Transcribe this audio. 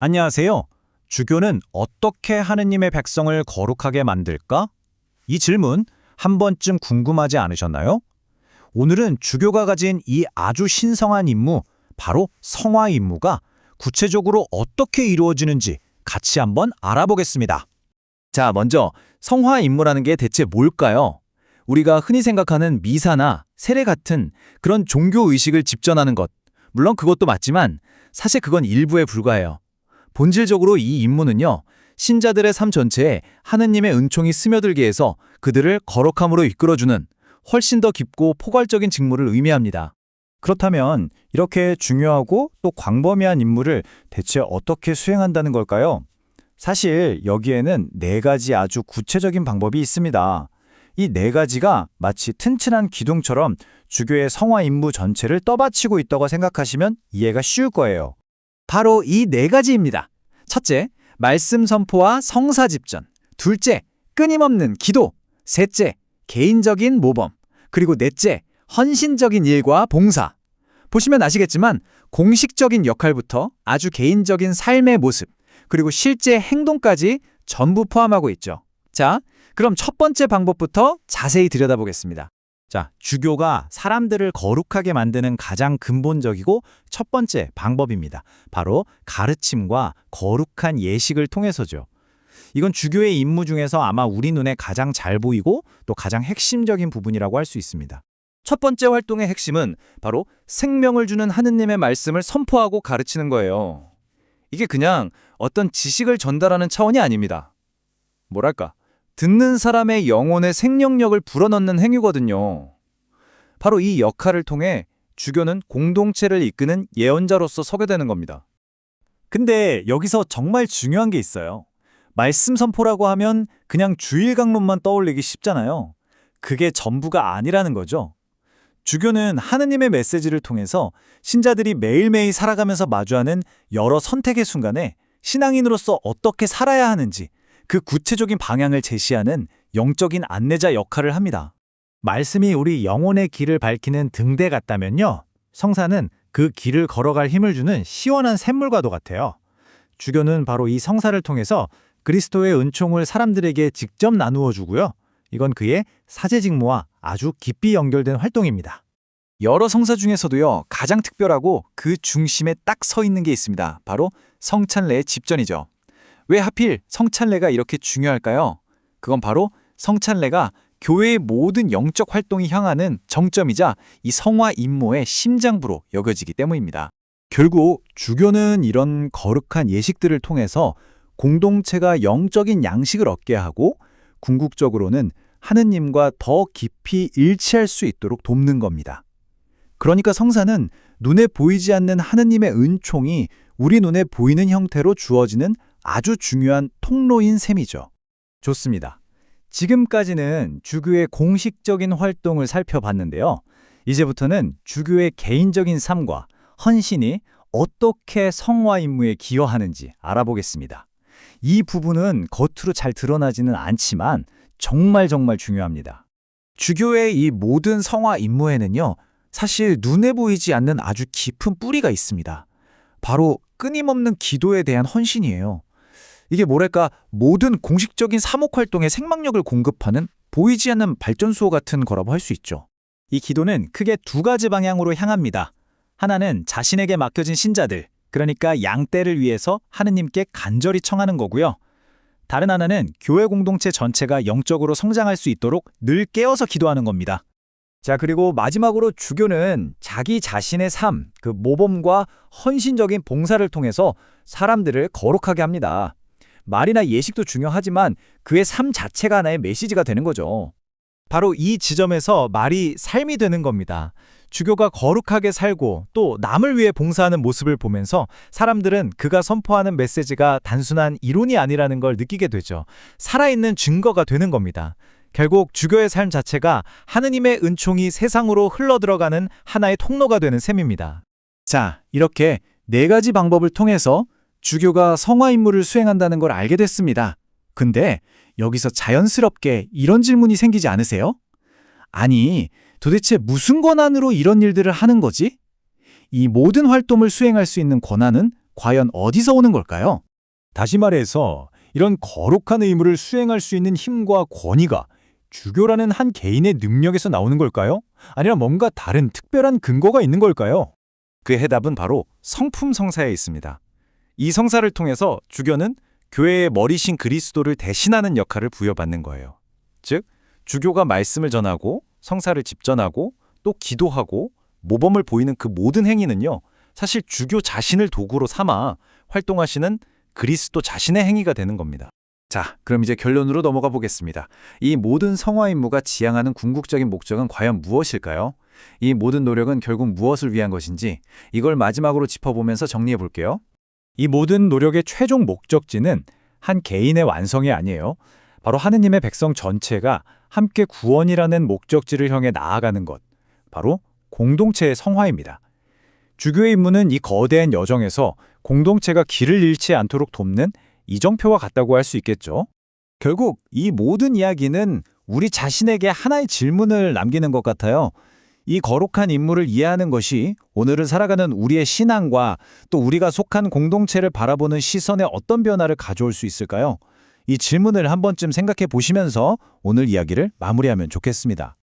안녕하세요. 주교는 어떻게 하느님의 백성을 거룩하게 만들까? 이 질문 한 번쯤 궁금하지 않으셨나요? 오늘은 주교가 가진 이 아주 신성한 임무, 바로 성화 임무가 구체적으로 어떻게 이루어지는지 같이 한번 알아보겠습니다. 자, 먼저 성화 임무라는 게 대체 뭘까요? 우리가 흔히 생각하는 미사나 세례 같은 그런 종교 의식을 집전하는 것. 물론 그것도 맞지만 사실 그건 일부에 불과해요. 본질적으로 이 임무는요, 신자들의 삶 전체에 하느님의 은총이 스며들게 해서 그들을 거룩함으로 이끌어주는 훨씬 더 깊고 포괄적인 직무를 의미합니다. 그렇다면 이렇게 중요하고 또 광범위한 임무를 대체 어떻게 수행한다는 걸까요? 사실 여기에는 네 가지 아주 구체적인 방법이 있습니다. 이 네 가지가 마치 튼튼한 기둥처럼 주교의 성화 임무 전체를 떠받치고 있다고 생각하시면 이해가 쉬울 거예요. 바로 이 네 가지입니다. 첫째, 말씀 선포와 성사 집전. 둘째, 끊임없는 기도. 셋째, 개인적인 모범. 그리고 넷째, 헌신적인 일과 봉사. 보시면 아시겠지만 공식적인 역할부터 아주 개인적인 삶의 모습, 그리고 실제 행동까지 전부 포함하고 있죠. 자, 그럼 첫 번째 방법부터 자세히 들여다보겠습니다. 자, 주교가 사람들을 거룩하게 만드는 가장 근본적이고 첫 번째 방법입니다. 바로 가르침과 거룩한 예식을 통해서죠. 이건 주교의 임무 중에서 아마 우리 눈에 가장 잘 보이고 또 가장 핵심적인 부분이라고 할 수 있습니다. 첫 번째 활동의 핵심은 바로 생명을 주는 하느님의 말씀을 선포하고 가르치는 거예요. 이게 그냥 어떤 지식을 전달하는 차원이 아닙니다. 뭐랄까, 듣는 사람의 영혼에 생명력을 불어넣는 행위거든요. 바로 이 역할을 통해 주교는 공동체를 이끄는 예언자로서 서게 되는 겁니다. 근데 여기서 정말 중요한 게 있어요. 말씀 선포라고 하면 그냥 주일 강론만 떠올리기 쉽잖아요. 그게 전부가 아니라는 거죠. 주교는 하느님의 메시지를 통해서 신자들이 매일매일 살아가면서 마주하는 여러 선택의 순간에 신앙인으로서 어떻게 살아야 하는지 그 구체적인 방향을 제시하는 영적인 안내자 역할을 합니다. 말씀이 우리 영혼의 길을 밝히는 등대 같다면요, 성사는 그 길을 걸어갈 힘을 주는 시원한 샘물과도 같아요. 주교는 바로 이 성사를 통해서 그리스도의 은총을 사람들에게 직접 나누어 주고요. 이건 그의 사제 직무와 아주 깊이 연결된 활동입니다. 여러 성사 중에서도요, 가장 특별하고 그 중심에 딱 서 있는 게 있습니다. 바로 성찬례의 집전이죠. 왜 하필 성찬례가 이렇게 중요할까요? 그건 바로 성찬례가 교회의 모든 영적 활동이 향하는 정점이자 이 성화 임무의 심장부로 여겨지기 때문입니다. 결국 주교는 이런 거룩한 예식들을 통해서 공동체가 영적인 양식을 얻게 하고 궁극적으로는 하느님과 더 깊이 일치할 수 있도록 돕는 겁니다. 그러니까 성사는 눈에 보이지 않는 하느님의 은총이 우리 눈에 보이는 형태로 주어지는 아주 중요한 통로인 셈이죠. 좋습니다. 지금까지는 주교의 공식적인 활동을 살펴봤는데요. 이제부터는 주교의 개인적인 삶과 헌신이 어떻게 성화 임무에 기여하는지 알아보겠습니다. 이 부분은 겉으로 잘 드러나지는 않지만 정말 중요합니다. 주교의 이 모든 성화 임무에는요, 사실 눈에 보이지 않는 아주 깊은 뿌리가 있습니다. 바로 끊임없는 기도에 대한 헌신이에요. 이게 뭐랄까, 모든 공식적인 사목활동에 생명력을 공급하는 보이지 않는 발전소 같은 거라고 할 수 있죠. 이 기도는 크게 두 가지 방향으로 향합니다. 하나는 자신에게 맡겨진 신자들, 그러니까 양떼를 위해서 하느님께 간절히 청하는 거고요. 다른 하나는 교회 공동체 전체가 영적으로 성장할 수 있도록 늘 깨어서 기도하는 겁니다. 자, 그리고 마지막으로 주교는 자기 자신의 삶, 그 모범과 헌신적인 봉사를 통해서 사람들을 거룩하게 합니다. 말이나 예식도 중요하지만 그의 삶 자체가 하나의 메시지가 되는 거죠. 바로 이 지점에서 말이 삶이 되는 겁니다. 주교가 거룩하게 살고 또 남을 위해 봉사하는 모습을 보면서 사람들은 그가 선포하는 메시지가 단순한 이론이 아니라는 걸 느끼게 되죠. 살아있는 증거가 되는 겁니다. 결국 주교의 삶 자체가 하느님의 은총이 세상으로 흘러들어가는 하나의 통로가 되는 셈입니다. 자, 이렇게 네 가지 방법을 통해서 주교가 성화 임무를 수행한다는 걸 알게 됐습니다. 근데 여기서 자연스럽게 이런 질문이 생기지 않으세요? 아니, 도대체 무슨 권한으로 이런 일들을 하는 거지? 이 모든 활동을 수행할 수 있는 권한은 과연 어디서 오는 걸까요? 다시 말해서 이런 거룩한 의무를 수행할 수 있는 힘과 권위가 주교라는 한 개인의 능력에서 나오는 걸까요? 아니면 뭔가 다른 특별한 근거가 있는 걸까요? 그 해답은 바로 성품 성사에 있습니다. 이 성사를 통해서 주교는 교회의 머리신 그리스도를 대신하는 역할을 부여받는 거예요. 즉, 주교가 말씀을 전하고 성사를 집전하고 또 기도하고 모범을 보이는 그 모든 행위는요, 사실 주교 자신을 도구로 삼아 활동하시는 그리스도 자신의 행위가 되는 겁니다. 자, 그럼 이제 결론으로 넘어가 보겠습니다. 이 모든 성화 임무가 지향하는 궁극적인 목적은 과연 무엇일까요? 이 모든 노력은 결국 무엇을 위한 것인지 이걸 마지막으로 짚어보면서 정리해 볼게요. 이 모든 노력의 최종 목적지는 한 개인의 완성이 아니에요. 바로 하느님의 백성 전체가 함께 구원이라는 목적지를 향해 나아가는 것. 바로 공동체의 성화입니다. 주교의 임무는 이 거대한 여정에서 공동체가 길을 잃지 않도록 돕는 이정표와 같다고 할 수 있겠죠. 결국 이 모든 이야기는 우리 자신에게 하나의 질문을 남기는 것 같아요. 이 거룩한 임무를 이해하는 것이 오늘을 살아가는 우리의 신앙과 또 우리가 속한 공동체를 바라보는 시선에 어떤 변화를 가져올 수 있을까요? 이 질문을 한 번쯤 생각해 보시면서 오늘 이야기를 마무리하면 좋겠습니다.